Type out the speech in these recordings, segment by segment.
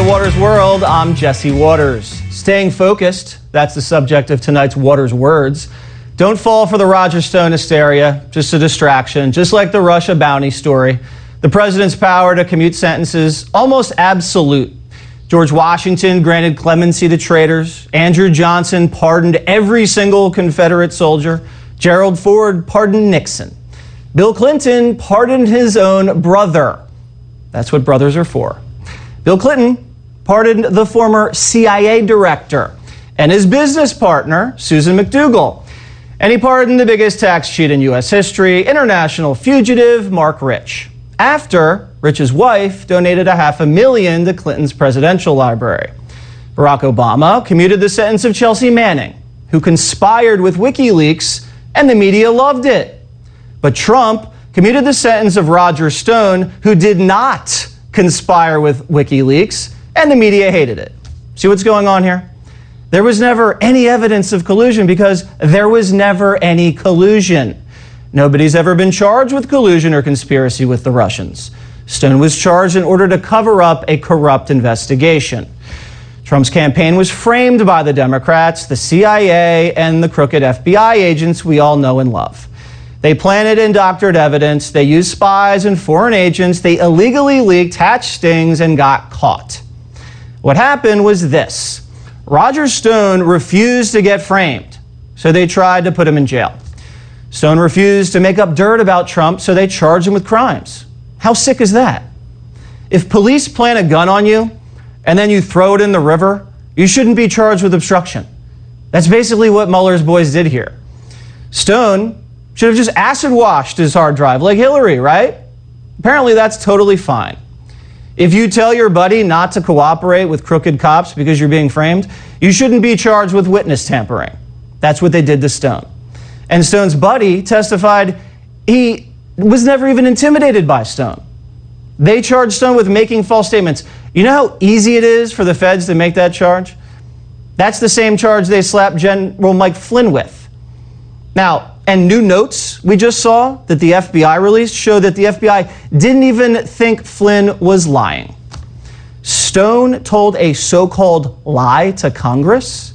Waters World, I'm Jesse Waters. Staying focused, that's the subject of tonight's Waters Words. Don't fall for the Roger Stone hysteria, just a distraction. Just like the Russia bounty story, the president's power to commute sentences almost absolute. George Washington granted clemency to traitors. Andrew Johnson pardoned every single Confederate soldier. Gerald Ford pardoned Nixon. Bill Clinton pardoned his own brother. That's what brothers are for. Bill Clinton pardoned the former CIA director and his business partner, Susan McDougal. And he pardoned the biggest tax cheat in U.S. history, international fugitive Mark Rich, after Rich's wife donated $500,000 to Clinton's presidential library. Barack Obama commuted the sentence of Chelsea Manning, who conspired with WikiLeaks, and the media loved it. But Trump commuted the sentence of Roger Stone, who did not conspire with WikiLeaks, and the media hated it. See what's going on here? There was never any evidence of collusion because there was never any collusion. Nobody's ever been charged with collusion or conspiracy with the Russians. Stone was charged in order to cover up a corrupt investigation. Trump's campaign was framed by the Democrats, the CIA, and the crooked FBI agents we all know and love. They planted and doctored evidence, they used spies and foreign agents, they illegally leaked hatch stings and got caught. What happened was this. Roger Stone refused to get framed, so they tried to put him in jail. Stone refused to make up dirt about Trump, so they charged him with crimes. How sick is that? If police plant a gun on you and then you throw it in the river, you shouldn't be charged with obstruction. That's basically what Mueller's boys did here. Stone should have just acid washed his hard drive like Hillary, right? Apparently that's totally fine. If you tell your buddy not to cooperate with crooked cops because you're being framed, you shouldn't be charged with witness tampering. That's what they did to Stone. And Stone's buddy testified he was never even intimidated by Stone. They charged Stone with making false statements. You know how easy it is for the feds to make that charge? That's the same charge they slapped General Mike Flynn with. Now, and new notes we just saw that the FBI released show that the FBI didn't even think Flynn was lying. Stone told a so-called lie to Congress,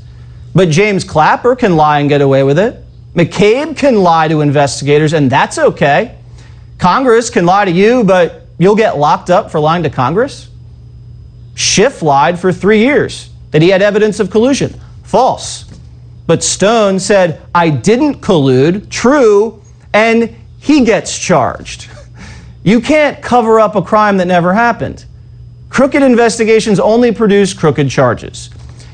but James Clapper can lie and get away with it. McCabe can lie to investigators, and that's okay. Congress can lie to you, but you'll get locked up for lying to Congress. Schiff lied for 3 years that he had evidence of collusion. False. But Stone said, I didn't collude, true, and he gets charged. You can't cover up a crime that never happened. Crooked investigations only produce crooked charges.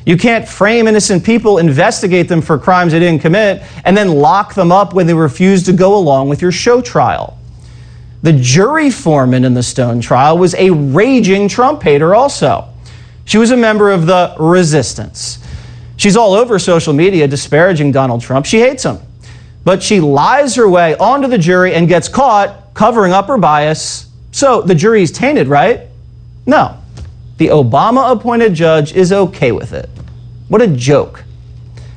You can't frame innocent people, investigate them for crimes they didn't commit, and then lock them up when they refuse to go along with your show trial. The jury foreman in the Stone trial was a raging Trump hater also. She was a member of the resistance. She's all over social media disparaging Donald Trump. She hates him. But she lies her way onto the jury and gets caught covering up her bias. So the jury's tainted, right? No. The Obama-appointed judge is okay with it. What a joke.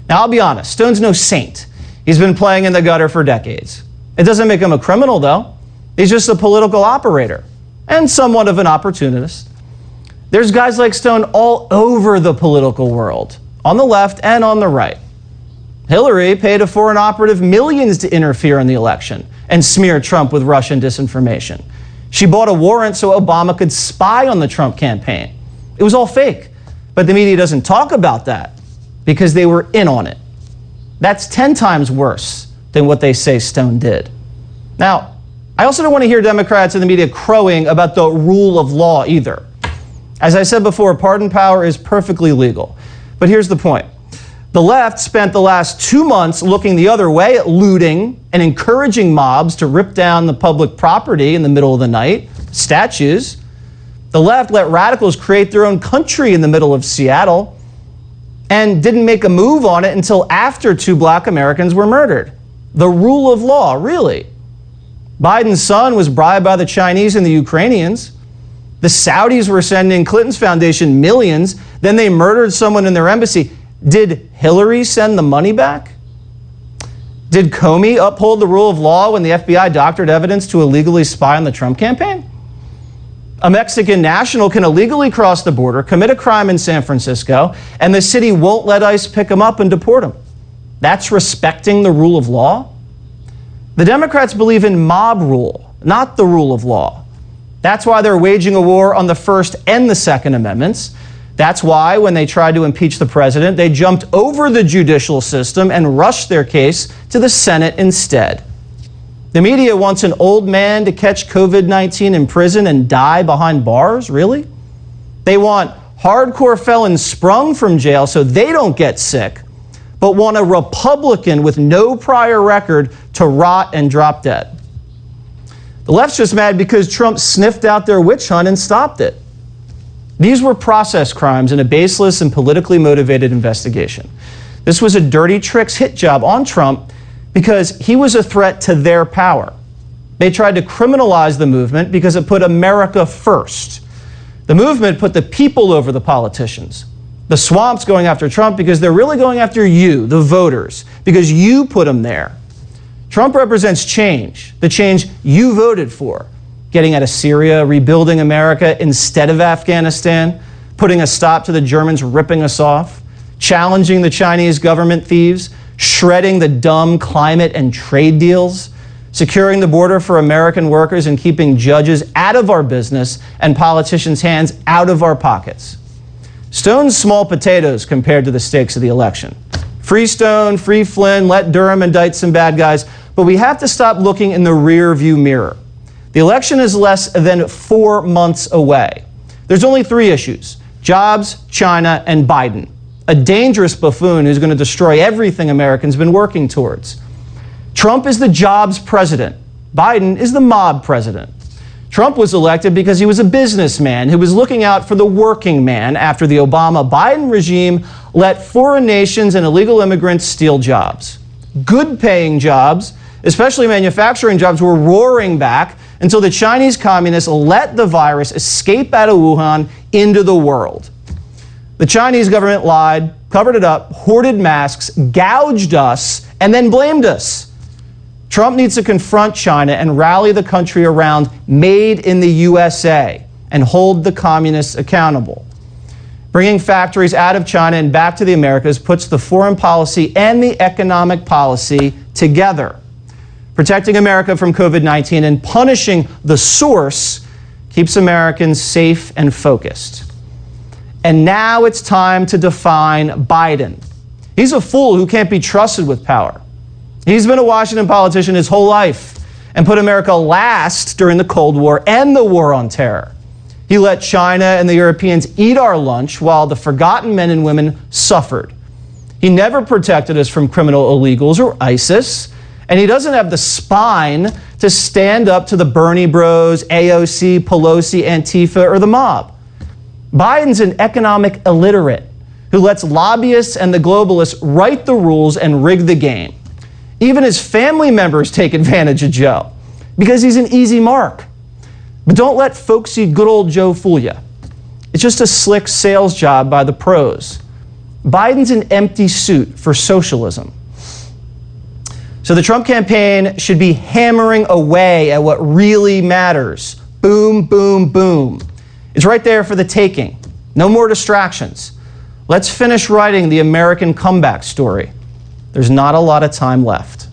Now, I'll be honest, Stone's no saint. He's been playing in the gutter for decades. It doesn't make him a criminal, though. He's just a political operator and somewhat of an opportunist. There's guys like Stone all over the political world, on the left and on the right. Hillary paid a foreign operative millions to interfere in the election and smear Trump with Russian disinformation. She bought a warrant so Obama could spy on the Trump campaign. It was all fake, but the media doesn't talk about that because they were in on it. That's 10 times worse than what they say Stone did. Now, I also don't want to hear Democrats in the media crowing about the rule of law either. As I said before, pardon power is perfectly legal. But here's the point. The left spent the last 2 months looking the other way at looting and encouraging mobs to rip down the public property in the middle of the night, statues. The left let radicals create their own country in the middle of Seattle and didn't make a move on it until after 2 black Americans were murdered. The rule of law, really. Biden's son was bribed by the Chinese and the Ukrainians. The Saudis were sending Clinton's foundation millions. Then they murdered someone in their embassy. Did Hillary send the money back? Did Comey uphold the rule of law when the FBI doctored evidence to illegally spy on the Trump campaign? A Mexican national can illegally cross the border, commit a crime in San Francisco, and the city won't let ICE pick him up and deport him. That's respecting the rule of law? The Democrats believe in mob rule, not the rule of law. That's why they're waging a war on the First and the Second Amendments. That's why, when they tried to impeach the president, they jumped over the judicial system and rushed their case to the Senate instead. The media wants an old man to catch COVID-19 in prison and die behind bars? Really? They want hardcore felons sprung from jail so they don't get sick, but want a Republican with no prior record to rot and drop dead. The left's just mad because Trump sniffed out their witch hunt and stopped it. These were process crimes in a baseless and politically motivated investigation. This was a dirty tricks hit job on Trump because he was a threat to their power. They tried to criminalize the movement because it put America first. The movement put the people over the politicians. The swamp's going after Trump because they're really going after you, the voters, because you put them there. Trump represents change, the change you voted for. Getting out of Syria, rebuilding America instead of Afghanistan, putting a stop to the Germans ripping us off, challenging the Chinese government thieves, shredding the dumb climate and trade deals, securing the border for American workers and keeping judges out of our business and politicians' hands out of our pockets. Stone's small potatoes compared to the stakes of the election. Free Stone, free Flynn, let Durham indict some bad guys, but we have to stop looking in the rear view mirror. The election is less than 4 months away. There's only 3 issues: jobs, China, and Biden, a dangerous buffoon who's going to destroy everything Americans have been working towards. Trump is the jobs president. Biden is the mob president. Trump was elected because he was a businessman who was looking out for the working man after the Obama-Biden regime let foreign nations and illegal immigrants steal jobs. Good-paying jobs, especially manufacturing jobs, were roaring back until the Chinese communists let the virus escape out of Wuhan into the world. The Chinese government lied, covered it up, hoarded masks, gouged us, and then blamed us. Trump needs to confront China and rally the country around Made in the USA and hold the communists accountable. Bringing factories out of China and back to the Americas puts the foreign policy and the economic policy together. Protecting America from COVID-19 and punishing the source keeps Americans safe and focused. And now it's time to define Biden. He's a fool who can't be trusted with power. He's been a Washington politician his whole life and put America last during the Cold War and the War on Terror. He let China and the Europeans eat our lunch while the forgotten men and women suffered. He never protected us from criminal illegals or ISIS, and he doesn't have the spine to stand up to the Bernie Bros, AOC, Pelosi, Antifa, or the mob. Biden's an economic illiterate who lets lobbyists and the globalists write the rules and rig the game. Even his family members take advantage of Joe because he's an easy mark. But don't let folksy good old Joe fool you. It's just a slick sales job by the pros. Biden's an empty suit for socialism. So the Trump campaign should be hammering away at what really matters. Boom, boom, boom. It's right there for the taking. No more distractions. Let's finish writing the American comeback story. There's not a lot of time left.